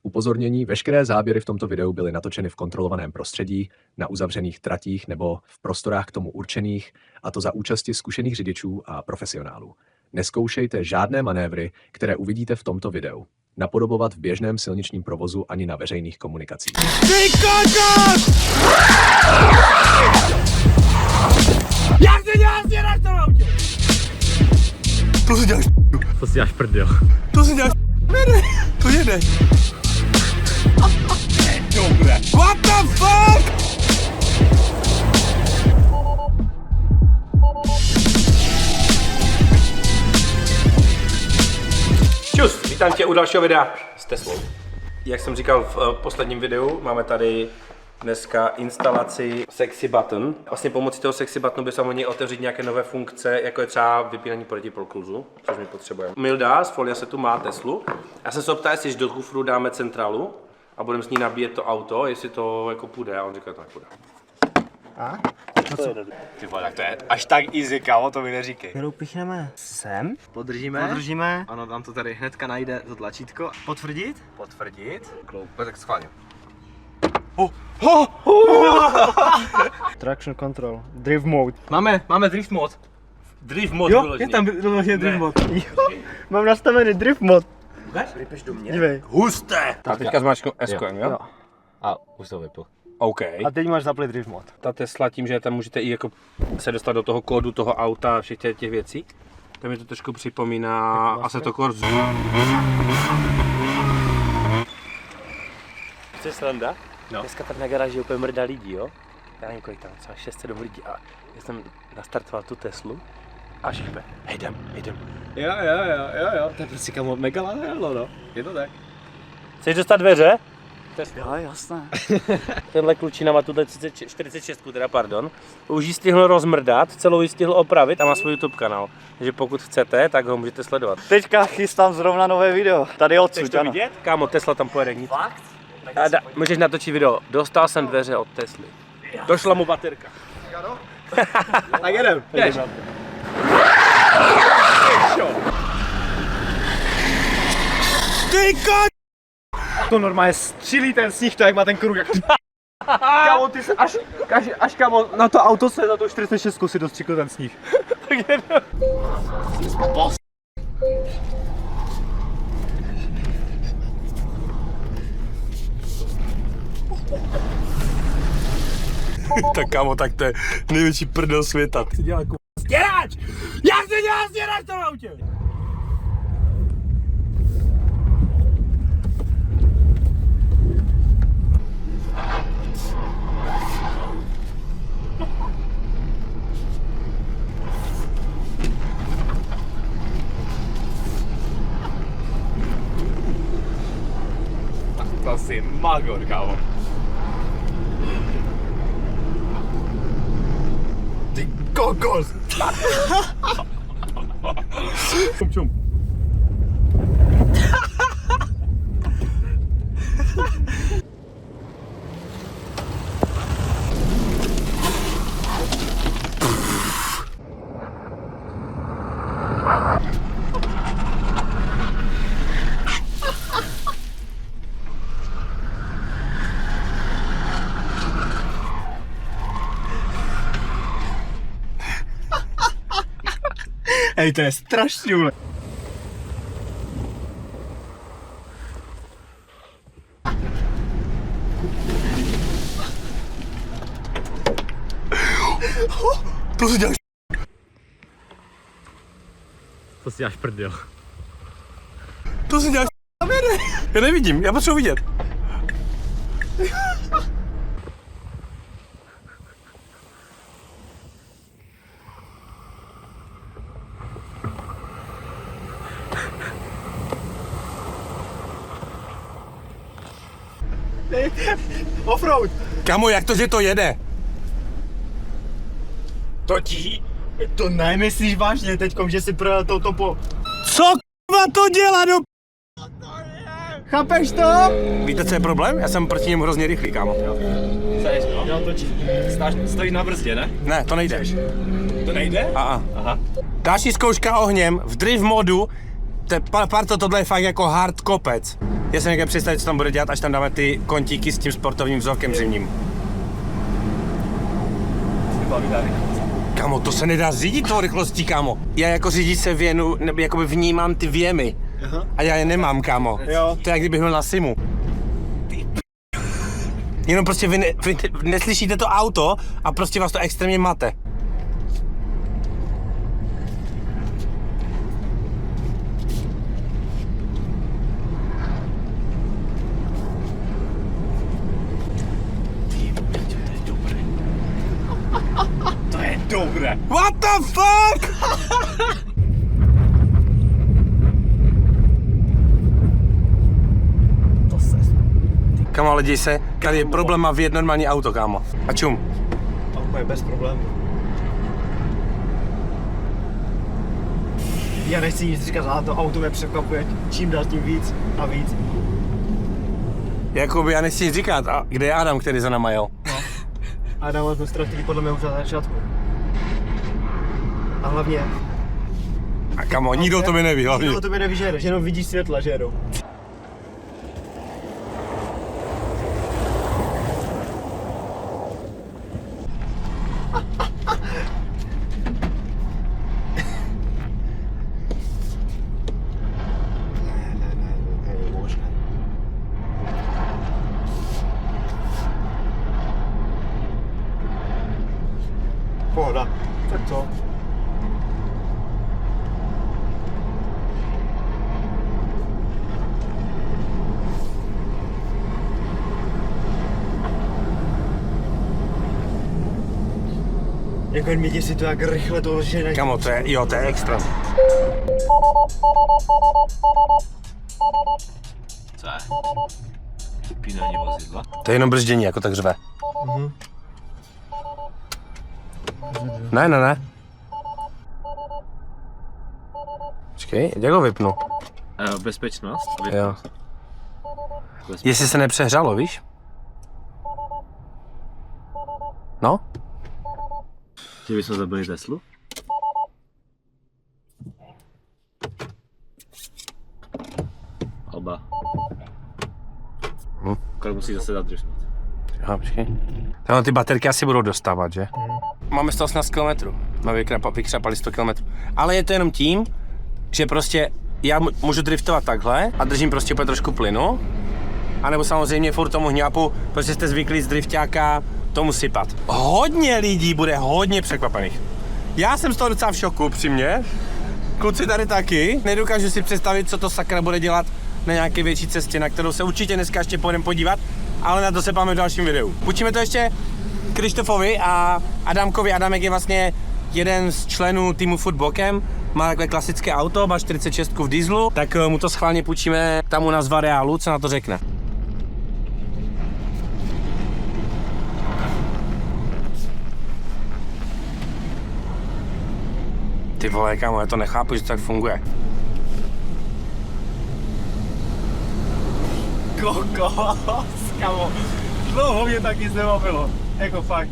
Upozornění, veškeré záběry v tomto videu byly natočeny v kontrolovaném prostředí, na uzavřených tratích nebo v prostorách k tomu určených, a to za účasti zkušených řidičů a profesionálů. Neskoušejte žádné manévry, které uvidíte v tomto videu, napodobovat v běžném silničním provozu ani na veřejných komunikacích. Ty kokos! Jak ty děláš v tom autě? To si děláš To si děláš prdel. To si děláš to jede. Dobré. What the fuck? Čus, vítám tě u dalšího videa s Teslou. Jak jsem říkal v posledním videu, máme tady dneska instalaci Sexy Button. Vlastně pomocí toho Sexy Buttonu by se mohli otevřít nějaké nové funkce, jako je třeba vypínání protipolkluzu, což my potřebujeme. Milda z Foliasetu má Teslu. Já jsem se optal, jestli do kufru dáme centrálu a budeme s ní nabíjet to auto, jestli to jako půjde, a on říká, to nepůjde. A? Ty vole, tak to je až tak easy, kámo, to mi neříkej. Kterou pichneme sem? Podržíme. Ano, nám to tady hnedka najde to tlačítko. Potvrdit? Potvrdit. Kloupe, tak schválně. Traction control, drift mode. Máme drift mode. Drift mod Jo, vyložený. je tam vyložený drift mode. Jo, mám nastavený drift mode. Rypeš do mě? Dívej. Husté! Tak teďka zmáčknu S-kojem, jo? A už to vypl. OK. A teď máš zaplit drift mode. Ta Tesla tím, že tam můžete i jako se dostat do toho kódu toho auta a všech těch věcí, to mi to trošku připomíná Assetto Corsa. Chceš sranda? No. Dneska tady na garáži úplně mrdá lidí, jo? Já nevím kolik tam, třeba 600 lidí a já jsem nastartoval tu Teslu a šípe, jdem. Jo, to je prostě kamo mega láhelo, no. Je to tak. Chceš dostat dveře? Jo, jasné. Tenhle klučina má tuhle 46, teda pardon. Už ji stihl rozmrdat, celou ji stihl opravit a má svůj YouTube kanál. Takže pokud chcete, tak ho můžete sledovat. Teďka chystám zrovna nové video. Tady Chceš odsud, to ano. vidět? Kámo, Tesla tam pojede nic. Fakt? Můžeš natočit video. Dostal jsem dveře od Tesly. Došla mu baterka. Tak jedem. Jdeš. Ty kokos! To normálně střílí ten sníh, to jak má ten kruh. Jak... Kámo, ty se až kámo na to auto se na to 46 si dostříkl ten sníh. Tak kámo, tak to je největší prdel světa. Ty dělá jako stěrač! Jak ty děláš stěrač v tom autě? To si magor, kámo. Ty kokos! Čum. Hej, to je strašný, vole. To si děláš To si děláš prdel. To si děláš Já nevidím, já potřebuji vidět. Offroad. Kámo, jak to, že to jede? To nemyslíš vážně teďkom, že si projel touto po... Co k***a to dělá do Chápeš to? Víte, co je problém? Já jsem proti němu hrozně rychlý, kámo. Jo, točí. Stojí na brzdě, ne? Ne, to nejde. To nejde? Aha. Další zkouška ohněm v drift modu. Parto, tohle je fakt jako hard kopec. Já jsem někde představit, co tam bude dělat, až tam dáme ty kontíky s tím sportovním vzorkem zimním. Kámo, to se nedá řídit tou rychlostí, kámo. Já jako řidič se věnu, nebo jakoby vnímám ty věmy. A já je nemám, kámo. Jo. To je jak kdybych byl na simu. Jenom prostě vy neslyšíte to auto a prostě vás to extrémně mate. To je dobré. What the fuck? Kámo, ale děj se, tady je problém má vyjet normální auto, kámo. A čum? A úplně bez problémů. Já nechci nic říkat, ale to auto mě překvapuje čím dál tím víc a víc. Jakoby já nechci nic říkat, a kde je Adam, který za náma jel? A dáme tu strategii podle mě už na začátku. A hlavně... A kamo, nikdo to mi neví, hlavně. Nikdo to by neví, že jedeš, jenom vidíš světla, že jedou. Pohoda. Tak co? Jako jen mi si to, jak rychle to žene. Kamo, to je, jo, to je extra. Co je? Upínání vozidla? To je jenom brzdění, jako tak řve. Ne. Počkej, jak ho vypnu? Bezpečnost? Jo. Jestli se nepřehřálo, víš? No? Že bychom zabili Teslu? Oba. Kolik musí zase dát dřešnout? Aha, počkej. Tam ty baterky asi budou dostávat, že? Máme 118 km. Máme vykřapali 100 km. Ale je to jenom tím, že prostě já můžu driftovat takhle a držím prostě úplně trošku plynu. A nebo samozřejmě furt tomu hňápu, protože jste zvyklí z drifťáka tomu sypat. Hodně lidí bude hodně překvapených. Já jsem z toho docela v šoku, upřímně. Kluci tady taky. Nedokážu si představit, co to sakra bude dělat na nějaké větší cestě, na kterou se určitě dneska ještě půjdeme podívat, ale na to se páme v dalším videu. Půjčíme to ještě Krištofovi a Adamkovi. Adamek je vlastně jeden z členů týmu Footbokem, má takové klasické auto, má 46 v dieselu, tak mu to schválně půjčíme tam u nás v areálu, co na to řekne. Ty vole, kámo, já to nechápu, že to tak funguje. Kokos, kamo. Dlouho mě tak nic nebavilo. Jako fakt.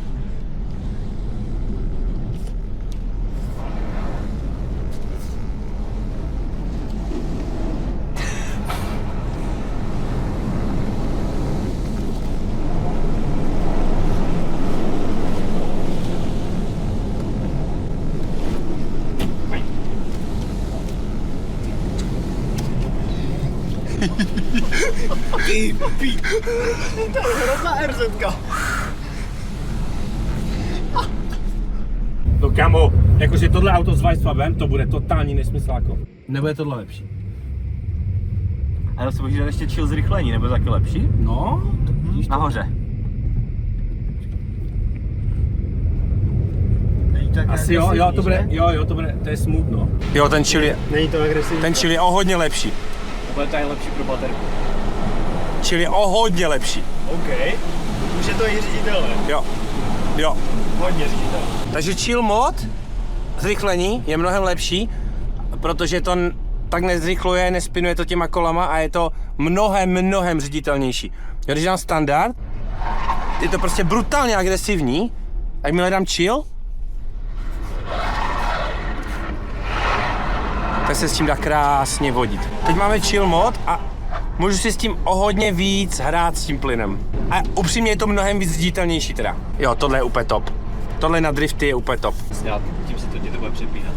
Ty, to je hrozná RZka. No kámo, jakože tohle auto s Weissfabem, to bude totální nesmysl jako. Nebo je tohle lepší? A se může dát ještě chill zrychlení, nebo taky lepší? No, to vidíš to. Nahoře. Asi jo, to bude, to je smooth, no. Jo, ten chill je o hodně lepší. Bude to lepší pro baterku. Chill je o hodně lepší. OK. Už je to i řiditelné. Jo. Hodně řiditelné. Takže chill mod, zrychlení, je mnohem lepší, protože to tak nezrychluje, nespinuje to těma kolama a je to mnohem ředitelnější. Když dám standard, je to prostě brutálně agresivní, a jakmile dám chill, tak se s tím dá krásně vodit. Teď máme chill mod a můžu si s tím o hodně víc hrát s tím plynem. A upřímně je to mnohem víc viditelnější teda. Jo, tohle je úplně top. Tohle na drifty je úplně top. Tím se to ti to bude přepínat.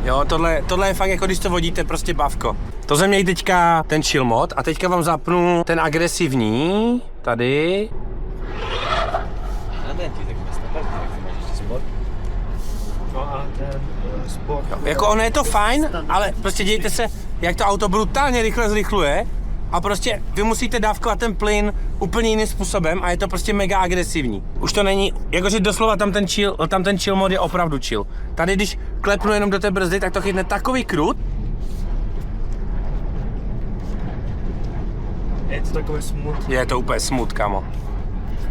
Jo, tohle je fakt jako když to vodíte, prostě bavko. To jsem měl teďka ten chill mod a teďka vám zapnu ten agresivní, tady. A ne, ti tak standardní, tak ty máš ještě sport. No a ten sport. Jako ono je to fajn, ale prostě dějte se, jak to auto brutálně rychle zrychluje a prostě vy musíte dávkovat ten plyn úplně jiným způsobem a je to prostě mega agresivní. Už to není, jakože doslova tam ten chill mod je opravdu chill. Tady když klepnu jenom do té brzdy, tak to chytne takový krut. Je to takové smutné. Je to úplně smut, kamo.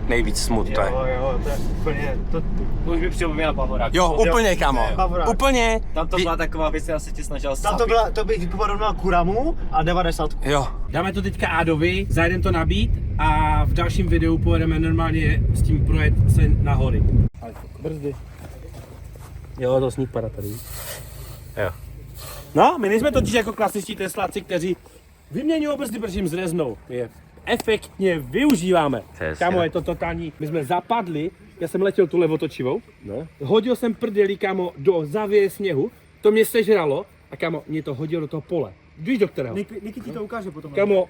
Nejvíc smut to je. Jo, to je úplně, to Už mi připomíná Bavorák. Jo, úplně, kamo. Bavorák. Úplně. Tam to byla taková věc, já se tě snažil tam to bych vypovadoval Kuramu a 90. Jo. Dáme to teďka Adovi, zajedeme to nabít a v dalším videu pojedeme normálně s tím projet se na hory. Brzdy. Jo, to sníh padá tady. Jo. No, my nejsme totiž jako klasičtí tesláci, kteří vyměňují brzdy, protože jim zreznou. My je efektně využíváme. Kámo, je to totální. My jsme zapadli, já jsem letěl tu levotočivou, no. Hodil jsem prdelí, kámo, do závěje sněhu, to mě sežralo a kámo, mě to hodilo do toho pole. Víš do kterého? Niky ti to ukáže potom. Kámo,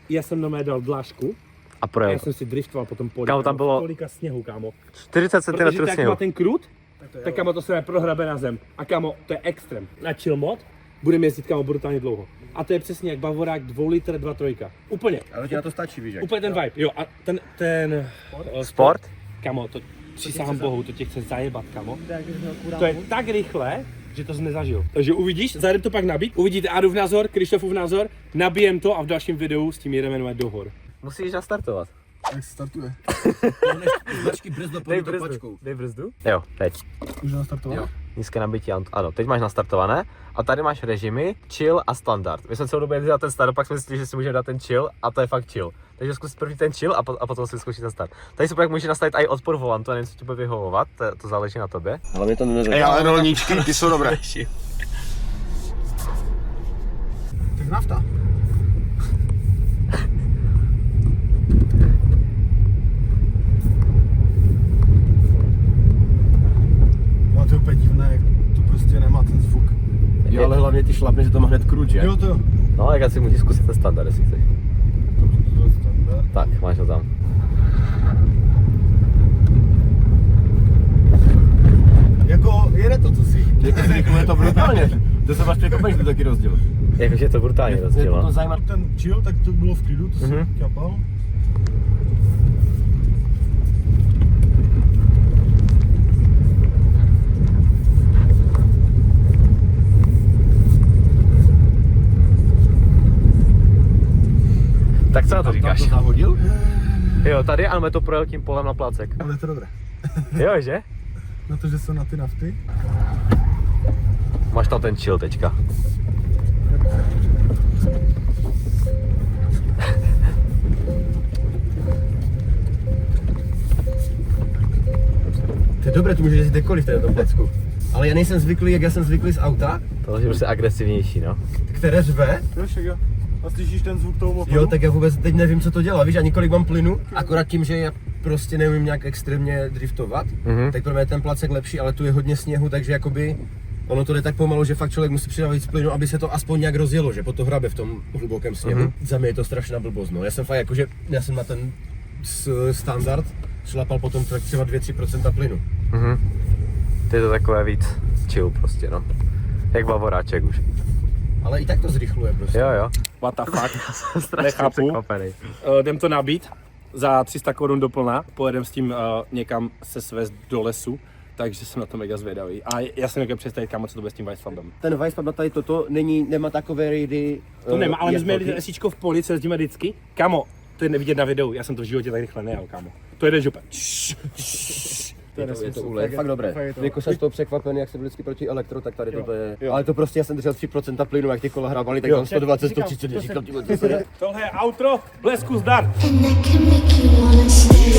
já jsem normálně dal dlášku A a projel. já jsem si driftoval po tom poli. Kámo, tam bylo- Kolika sněhu, kámo. 40 Protože cm tak sněhu. má ten krut, tak kámo, to se prohrabe na zem. A kámo, to je extrém. Na chill mod budeme jezdit, kámo, brutálně dlouho. A to je přesně jak Bavorák 2 litr 2.3. Úplně. Ale ti na to stačí, víš jak? Úplně ten vibe. Jo, a ten Sport? Kámo, to přísahám bohu, to tě chce zajebat, kámo. To je tak rychle, že to jsi nezažil. Takže uvidíš, zajedem to pak nabít, uvidíte Adův názor, Krištofův názor, nabijem to a v dalším videu s tím jedeme do hor. Musíš nastartovat. Jak se startuje? Značky brzdo pod tou pačkou. Dej brzdu. Jo, teď. Už nastartoval? Jo. Nízké nabití, ano, teď máš nastartované a tady máš režimy chill a standard. My jsme celou dobu jezdili na ten start, pak jsme zjistili, že si můžeme dát ten chill a to je fakt chill. Takže zkus první ten chill a potom si zkoušet ten start. Tady se pak může nastavit i odpor volantu, nevím, co ti bude vyhovovat, to záleží na tobě. Hlavně to nezačíná. Ej, ale rolníčky, ty jsou dobré. Tak nafta. No to je úplně divné, jak to prostě nemá ten zvuk. Jo, ale hlavně ty šlapne, že to má hned kruč, že? Jo to. No, tak asi musíš zkusit ten standard, jestli chceš. Tak, máš ho tam. Jako jede to, co si. Jako zrychluje to brutálně. To se máš překvapen, že to taky rozdíl. Jakože je to brutálně rozdíl, no. zajímavé. Ten chill, tak to bylo v klidu, to jsem kapal. Tak co na to říkáš? To zahodil? Jo, tady ano, to projel tím polem na plácek. Ale je to dobré. Jo, že? Na to, že jsou na ty nafty. Máš tam ten chill teďka. To je dobré, tu můžeš jezdit kdekoliv tady na tom placku. Ale já nejsem zvyklý, jak já jsem zvyklý z auta, Tohle je prostě agresivnější, no. které řve. Víš, jak jo? A slyšíš ten zvuk toho motoru? Jo, tak já vůbec teď nevím, co to dělá, víš, ani kolik mám plynu, akorát tím, že já prostě neumím nějak extrémně driftovat, tak pro mě je ten placek lepší, ale tu je hodně sněhu, takže jakoby ono to jde tak pomalu, že fakt člověk musí přidávat víc plynu, aby se to aspoň nějak rozjelo, že po to hrabe v tom hlubokém sněhu. Za mě je to strašná blbost, no. Já jsem fakt jakože, já jsem na ten standard šlapal potom tak třeba 2-3% plynu. To je to takové víc chill prostě, no. Jak Bavoráček už. Ale i tak to zrychluje prostě. Jo. What the fuck, Strašně nechápu. překvapený. Jdem to nabít za 300 korun doplná, pojedem s tím někam se svést do lesu, takže jsem na to mega zvědavý. A já jsem někde představit, kam co to bude s tím Weissfabem. Ten Weissfab na tady toto nemá takové rejdy. To nemá, ale my jsme jeli esíčko v poli, co jezdíme vždycky. Kamo, to je nevidět na videu, já jsem to v životě tak rychle nejel, kámo. To jede župe. Je to úlet, fakt dobré. Jako jsem z toho překvapený, jak se vždycky proti elektro, tak tady toto je. Ale to prostě já jsem držel 3% plynu, jak ty kola hrávaly, tak tam 120, 130, říkám, ty co se je. Tohle je outro, blesku zdar. And I can make you wanna stay.